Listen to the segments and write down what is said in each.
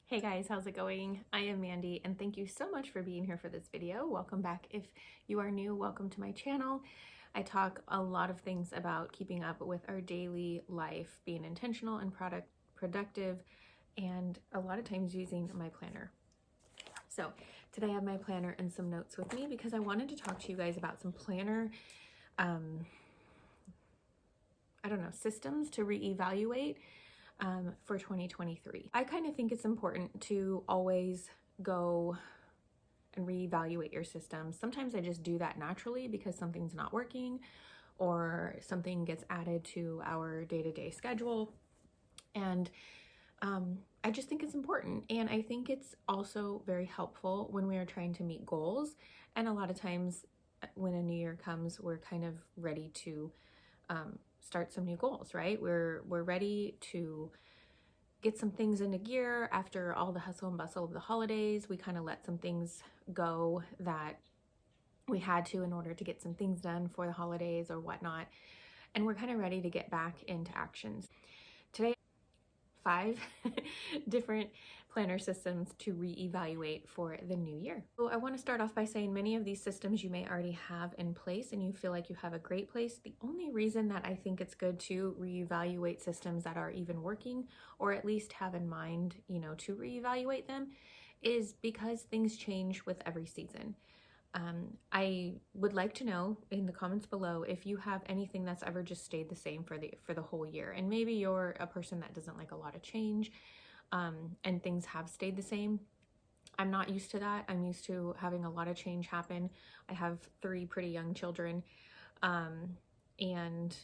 Hey guys, how's it going? I am Mandy and thank you so much for being here for this video. Welcome back. If you are new, welcome to my channel. I talk a lot of things about keeping up with our daily life, being intentional and productive, and a lot of times using my planner. So today I have my planner and some notes with me because I wanted to talk to you guys about some planner, systems to reevaluate for 2023. I kind of think it's important to always go and reevaluate your system. Sometimes I just do that naturally because something's not working or something gets added to our day-to-day schedule. And I just think it's important. And I think it's also very helpful when we are trying to meet goals. And a lot of times when a new year comes, we're kind of ready to start some new goals, right? We're ready to get some things into gear after all the hustle and bustle of the holidays. We kind of let some things go that we had to in order to get some things done for the holidays or whatnot. And we're kind of ready to get back into actions. Today, 5 different planner systems to reevaluate for the new year. So I want to start off by saying many of these systems you may already have in place and you feel like you have a great place. The only reason that I think it's good to reevaluate systems that are even working, or at least have in mind, to reevaluate them, is because things change with every season. I would like to know in the comments below if you have anything that's ever just stayed the same for the whole year. And maybe you're a person that doesn't like a lot of change, and things have stayed the same. I'm not used to that. I'm used to having a lot of change happen. I have 3 pretty young children, and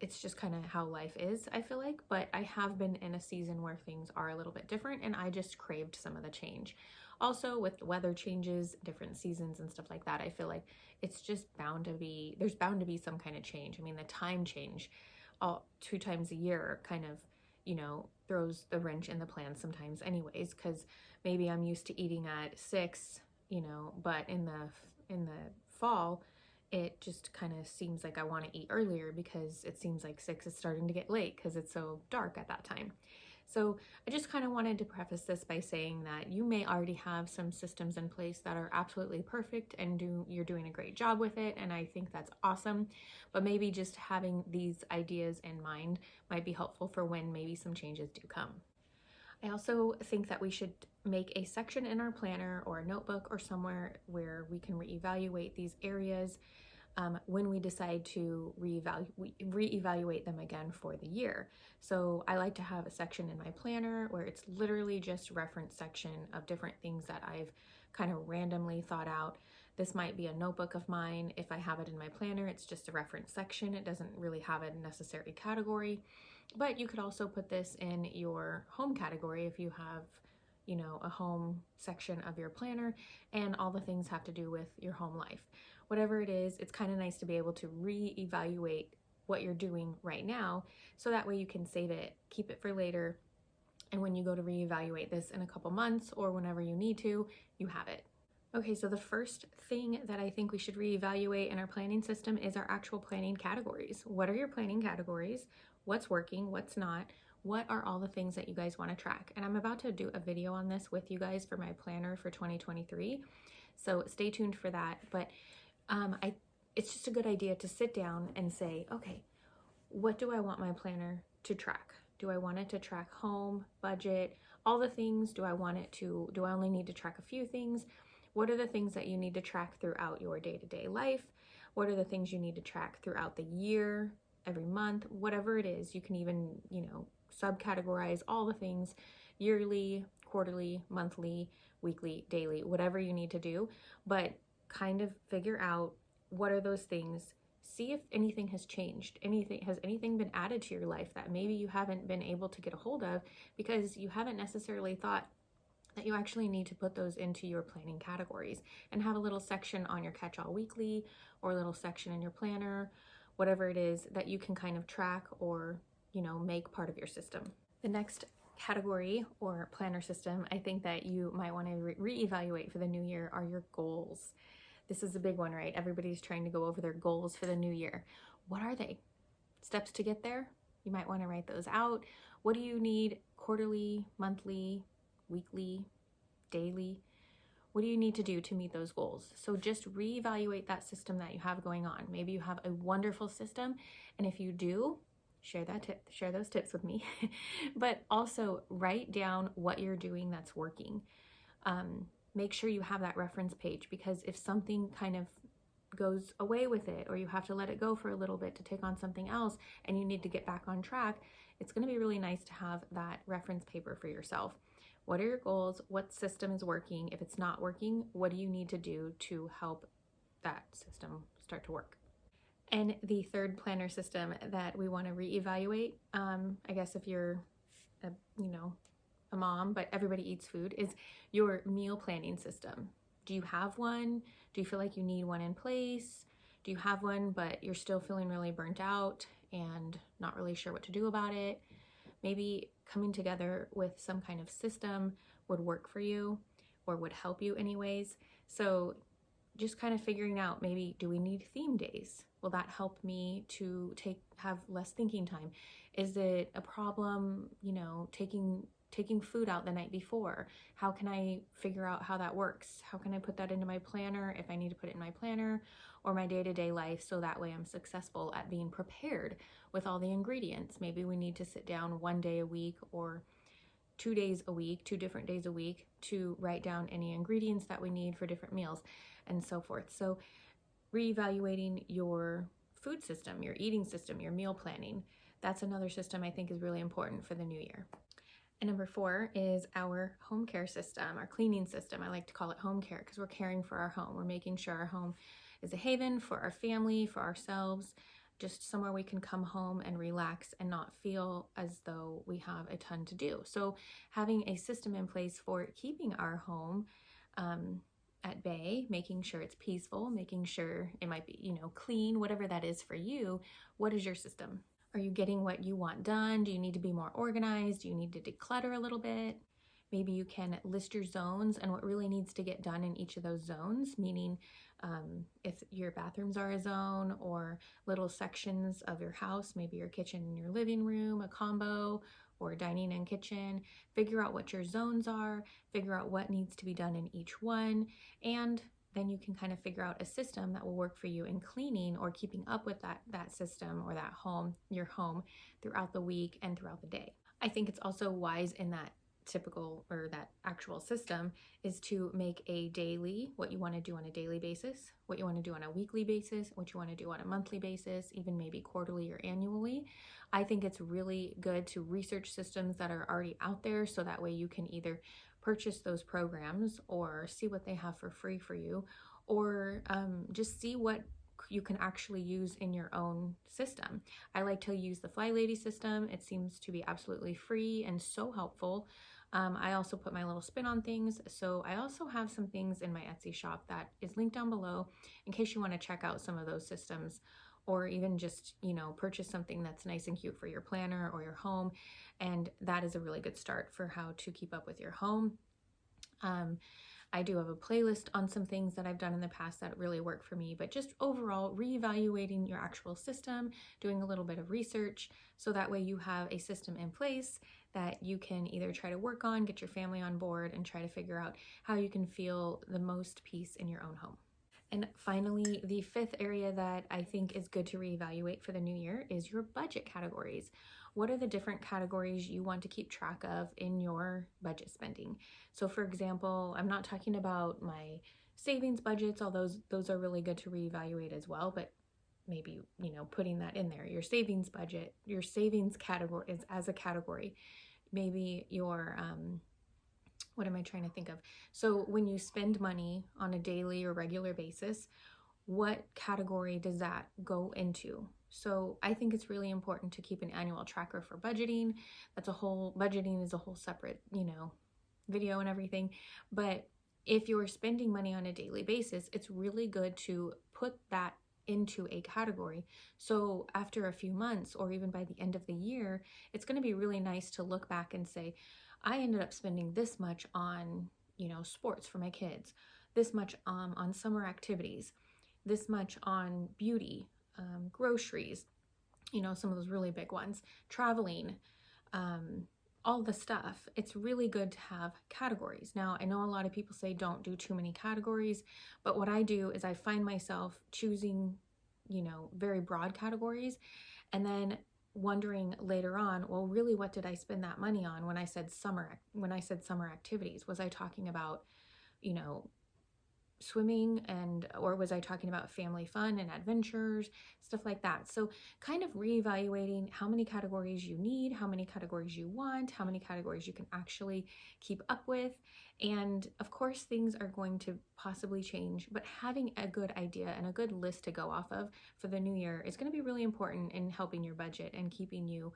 it's just kind of how life is, I feel like. But I have been in a season where things are a little bit different and I just craved some of the change. Also with the weather changes, different seasons and stuff like that, I feel like it's just there's bound to be some kind of change. I mean, the time change 2 times a year kind of, throws the wrench in the plan sometimes anyways, because maybe I'm used to eating at 6, but in the fall, it just kind of seems like I want to eat earlier because it seems like 6 is starting to get late because it's so dark at that time. So I just kind of wanted to preface this by saying that you may already have some systems in place that are absolutely perfect and you're doing a great job with it, and I think that's awesome. But maybe just having these ideas in mind might be helpful for when maybe some changes do come. I also think that we should make a section in our planner or a notebook or somewhere where we can reevaluate these areas when we decide to reevaluate them again for the year. So I like to have a section in my planner where it's literally just reference section of different things that I've kind of randomly thought out. This might be a notebook of mine. If I have it in my planner, it's just a reference section. It doesn't really have a necessary category. But you could also put this in your home category if you have, a home section of your planner and all the things have to do with your home life. Whatever it is, it's kind of nice to be able to reevaluate what you're doing right now, so that way you can save it, keep it for later, and when you go to reevaluate this in a couple months or whenever you need to, you have it. Okay, so the first thing that I think we should reevaluate in our planning system is our actual planning categories. What are your planning categories? What's working? What's not? What are all the things that you guys want to track? And I'm about to do a video on this with you guys for my planner for 2023. So stay tuned for that. But it's just a good idea to sit down and say, okay, what do I want my planner to track? Do I want it to track home, budget, all the things? Do I only need to track a few things? What are the things that you need to track throughout your day-to-day life? What are the things you need to track throughout the year, every month, whatever it is? You can even, subcategorize all the things: yearly, quarterly, monthly, weekly, daily, whatever you need to do, but kind of figure out what are those things. See if anything has changed. Has anything been added to your life that maybe you haven't been able to get a hold of because you haven't necessarily thought that you actually need to put those into your planning categories, and have a little section on your catch-all weekly or a little section in your planner, whatever it is that you can kind of track or, make part of your system. The next category or planner system I think that you might want to reevaluate for the new year are your goals. This is a big one, right? Everybody's trying to go over their goals for the new year. What are they? Steps to get there? You might want to write those out. What do you need quarterly, monthly, weekly, daily? What do you need to do to meet those goals? So just reevaluate that system that you have going on. Maybe you have a wonderful system, and if you do, share those tips with me. But also write down what you're doing that's working. Make sure you have that reference page, because if something kind of goes away with it, or you have to let it go for a little bit to take on something else and you need to get back on track, it's going to be really nice to have that reference paper for yourself. What are your goals? What system is working? If it's not working, what do you need to do to help that system start to work? And the third planner system that we want to reevaluate, I guess if you're a mom, but everybody eats food, is your meal planning system. Do you have one? Do you feel like you need one in place? Do you have one, but you're still feeling really burnt out and not really sure what to do about it? Maybe coming together with some kind of system would work for you, or would help you anyways. So just kind of figuring out, maybe, do we need theme days? Will that help me to have less thinking time? Is it a problem, taking food out the night before? How can I figure out how that works? How can I put that into my planner, if I need to put it in my planner, or my day-to-day life, so that way I'm successful at being prepared with all the ingredients? Maybe we need to sit down one day a week, or 2 days a week, 2 different days a week, to write down any ingredients that we need for different meals and so forth. So reevaluating your food system, your eating system, your meal planning, that's another system I think is really important for the new year. And number 4 is our home care system, our cleaning system. I like to call it home care, because we're caring for our home. We're making sure our home is a haven for our family, for ourselves, just somewhere we can come home and relax and not feel as though we have a ton to do. So having a system in place for keeping our home at bay, making sure it's peaceful, making sure it might be, clean, whatever that is for you. What is your system? Are you getting what you want done? Do you need to be more organized? Do you need to declutter a little bit? Maybe you can list your zones and what really needs to get done in each of those zones, meaning if your bathrooms are a zone, or little sections of your house, maybe your kitchen and your living room, a combo, or dining and kitchen. Figure out what your zones are, figure out what needs to be done in each one, and then you can kind of figure out a system that will work for you in cleaning, or keeping up with that system, or your home throughout the week and throughout the day. I think it's also wise in that that actual system is to make a daily, what you want to do on a daily basis, what you want to do on a weekly basis, what you want to do on a monthly basis, even maybe quarterly or annually. I think it's really good to research systems that are already out there, so that way you can either purchase those programs, or see what they have for free for you, or just see what you can actually use in your own system. I like to use the Fly Lady system. It seems to be absolutely free and so helpful. I also put my little spin on things. So I also have some things in my Etsy shop that is linked down below, in case you want to check out some of those systems, or even just, purchase something that's nice and cute for your planner or your home. And that is a really good start for how to keep up with your home. I do have a playlist on some things that I've done in the past that really work for me, but just overall reevaluating your actual system, doing a little bit of research, so that way you have a system in place that you can either try to work on, get your family on board, and try to figure out how you can feel the most peace in your own home. And finally, the 5th area that I think is good to reevaluate for the new year is your budget categories. What are the different categories you want to keep track of in your budget spending? So for example, I'm not talking about my savings budgets, although those are really good to reevaluate as well, but maybe, putting that in there. Your savings budget, your savings category is as a category. Maybe your, what am I trying to think of? So when you spend money on a daily or regular basis, what category does that go into? So I think it's really important to keep an annual tracker for budgeting. Budgeting is a whole separate, video and everything. But if you're spending money on a daily basis, it's really good to put that into a category. So after a few months, or even by the end of the year, it's going to be really nice to look back and say, I ended up spending this much on, sports for my kids, this much on summer activities, this much on beauty, groceries, some of those really big ones, traveling, all the stuff, it's really good to have categories. Now, I know a lot of people say don't do too many categories, but what I do is I find myself choosing, very broad categories, and then wondering later on, well, really, what did I spend that money on when I said summer activities? Was I talking about, you know, swimming, or was I talking about family fun and adventures, stuff like that? So kind of reevaluating how many categories you need, how many categories you want, how many categories you can actually keep up with. And of course, things are going to possibly change, but having a good idea and a good list to go off of for the new year is going to be really important in helping your budget and keeping you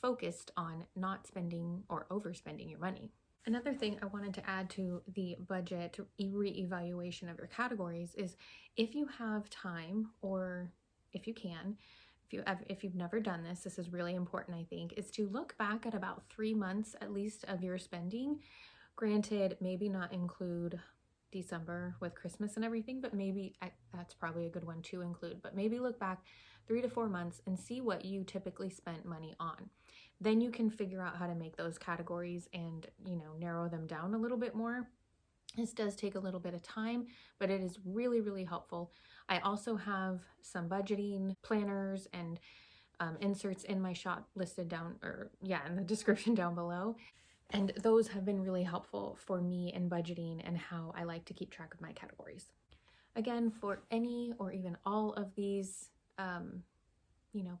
focused on not spending or overspending your money. Another thing I wanted to add to the budget re-evaluation of your categories is, if you have time, or if you can, if you've never done this, this is really important, I think, is to look back at about 3 months at least of your spending. Granted, maybe not include December with Christmas and everything, but maybe that's probably a good one to include. But maybe look back 3 to 4 months and see what you typically spent money on. Then you can figure out how to make those categories and, narrow them down a little bit more. This does take a little bit of time, but it is really, really helpful. I also have some budgeting planners and inserts in my shop listed down, in the description down below. And those have been really helpful for me in budgeting and how I like to keep track of my categories. Again, for any or even all of these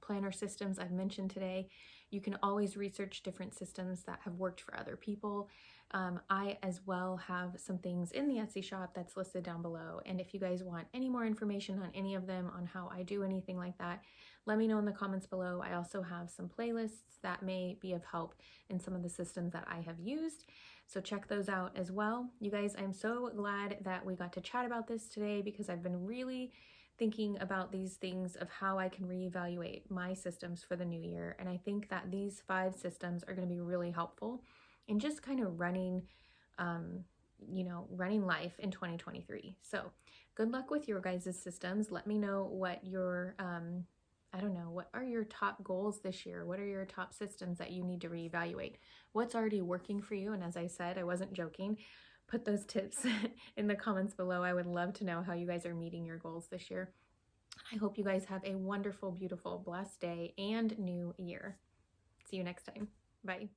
planner systems I've mentioned today, you can always research different systems that have worked for other people. I as well have some things in the Etsy shop that's listed down below. And if you guys want any more information on any of them, on how I do anything like that, let me know in the comments below. I also have some playlists that may be of help in some of the systems that I have used. So check those out as well. You guys, I'm so glad that we got to chat about this today, because I've been really thinking about these things of how I can reevaluate my systems for the new year. And I think that these 5 systems are going to be really helpful in just kind of running life in 2023. So good luck with your guys' systems. Let me know what your, what are your top goals this year? What are your top systems that you need to reevaluate? What's already working for you? And as I said, I wasn't joking. Put those tips in the comments below. I would love to know how you guys are meeting your goals this year. I hope you guys have a wonderful, beautiful, blessed day and new year. See you next time. Bye.